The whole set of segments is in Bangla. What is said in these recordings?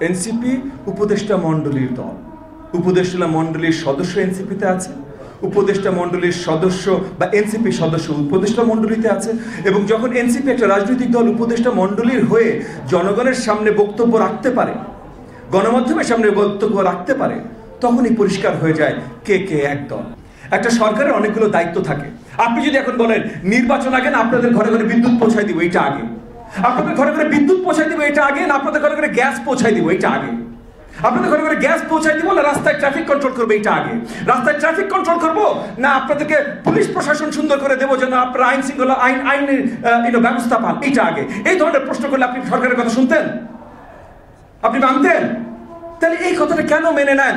এনসিপি উপদেষ্টা মণ্ডলীর দল, উপদেষ্টা মণ্ডলীর সদস্য এনসিপিতে আছে, উপদেষ্টা মণ্ডলীর সদস্য বা এনসিপি সদস্য উপদেষ্টা মণ্ডলীতে আছে। এবং যখন এনসিপি একটা রাজনৈতিক দল উপদেষ্টা মণ্ডলীর হয়ে জনগণের সামনে বক্তব্য রাখতে পারে, গণমাধ্যমের সামনে বক্তব্য রাখতে পারে, তখনই পরিষ্কার হয়ে যায় কে কে এক দল। একটা সরকারের অনেকগুলো দায়িত্ব থাকে। আপনি যদি এখন বলেন নির্বাচন আগে না আপনাদের ঘরে ঘরে বিদ্যুৎ পৌঁছায় দিব, এটা আগে। আপনাদের ঘরে ঘরে বিদ্যুৎ পৌঁছায় দিব, এটা আগে। না আপনাদের ঘরে ঘরে গ্যাস পৌঁছায় দিব, এটা আগে। আপনাদের ঘরে ঘরে গ্যাস পৌঁছায় দিব না রাস্তায় ট্রাফিক কন্ট্রোল করবে, এটা আগে। রাস্তায় ট্রাফিক কন্ট্রোল করবো না আপনাদেরকে পুলিশ প্রশাসন সুন্দর করে দেবো যেন আপনারা আইন শৃঙ্খলা আইনের ব্যবস্থা পান, এটা আগে। এই ধরনের প্রশ্ন করলে আপনি সরকারের কথা শুনতেন? আপনি মানতেন? তাহলে এই কথাটা কেন মেনে নেন?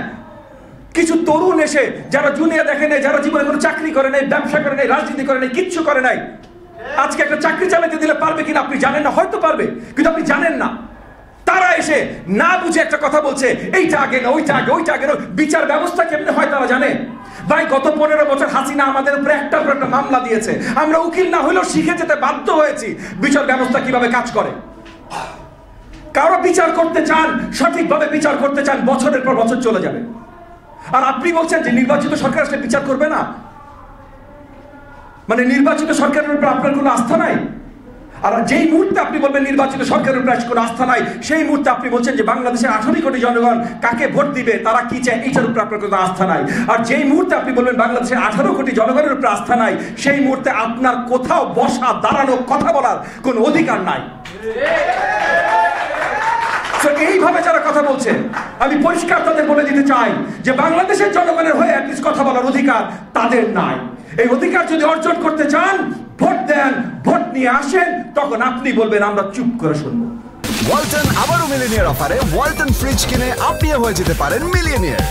কিছু তরুণ এসে যারা জুনিয়র দেখে নাই, যারা জীবনে কোনো চাকরি করে নাই, ব্যবসা করে নাই, রাজনীতি করে নাই, কিচ্ছু করে নাই, আজকে একটা চাকরি চালাতে দিলে পারবে কিনা আপনি জানেন না, হয়তো পারবে কিন্তু আপনি জানেন না। তারা এসে না বুঝে একটা কথা বলছে, এইটা আগে না ওইটা আগে, ওইটা আগে না। বিচার ব্যবস্থা কেমনে হয় তারা জানে? ভাই গত 15 বছর হাসিনা আমাদের উপরে একটার পর একটা মামলা দিয়েছে, আমরা উকিল না হলেও শিখে যেতে বাধ্য হয়েছি বিচার ব্যবস্থা কিভাবে কাজ করে। কারো বিচার করতে চান, সঠিকভাবে বিচার করতে চান, বছরের পর বছর চলে যাবে। আর আপনি বলছেন যে নির্বাচিত সরকার আসলে বিচার করবে না, মানে নির্বাচিত সরকারের উপর আপনার কোনো আস্থা নাই। আর যেই মুহূর্তে আপনি বলবেন নির্বাচিত সরকারের উপর কোনো আস্থা নাই, সেই মুহূর্তে আপনি বলছেন যে বাংলাদেশের 18 কোটি জনগণ কাকে ভোট দিবে, তারা কি চায়, এইটার উপর আপনার কোনো আস্থা নাই। আর যেই মুহূর্তে আপনি বলবেন বাংলাদেশের 18 কোটি জনগণের উপর আস্থা নাই, সেই মুহূর্তে আপনার কোথাও বসা, দাঁড়ানো, কথা বলার কোনো অধিকার নাই। এইভাবে যারা কথা বলছে, আমি পরিষ্কার তাদের বলে দিতে চাই যে বাংলাদেশের জনগণের হয়ে অ্যাটলিস্ট কথা বলার অধিকার তাদের নাই। এই অধিকার যদি অর্জন করতে চান, ভোট দেন, ভোট নিয়ে আসেন, তখন আপনি বলবেন আমরা চুপ করে শুনবো। ওয়ালটন আবারও মিলিয়নিয়ার অফারে ওয়ালটন ফ্রিজ কিনে আপনিও হয়ে যেতে পারেন মিলিয়নিয়ার।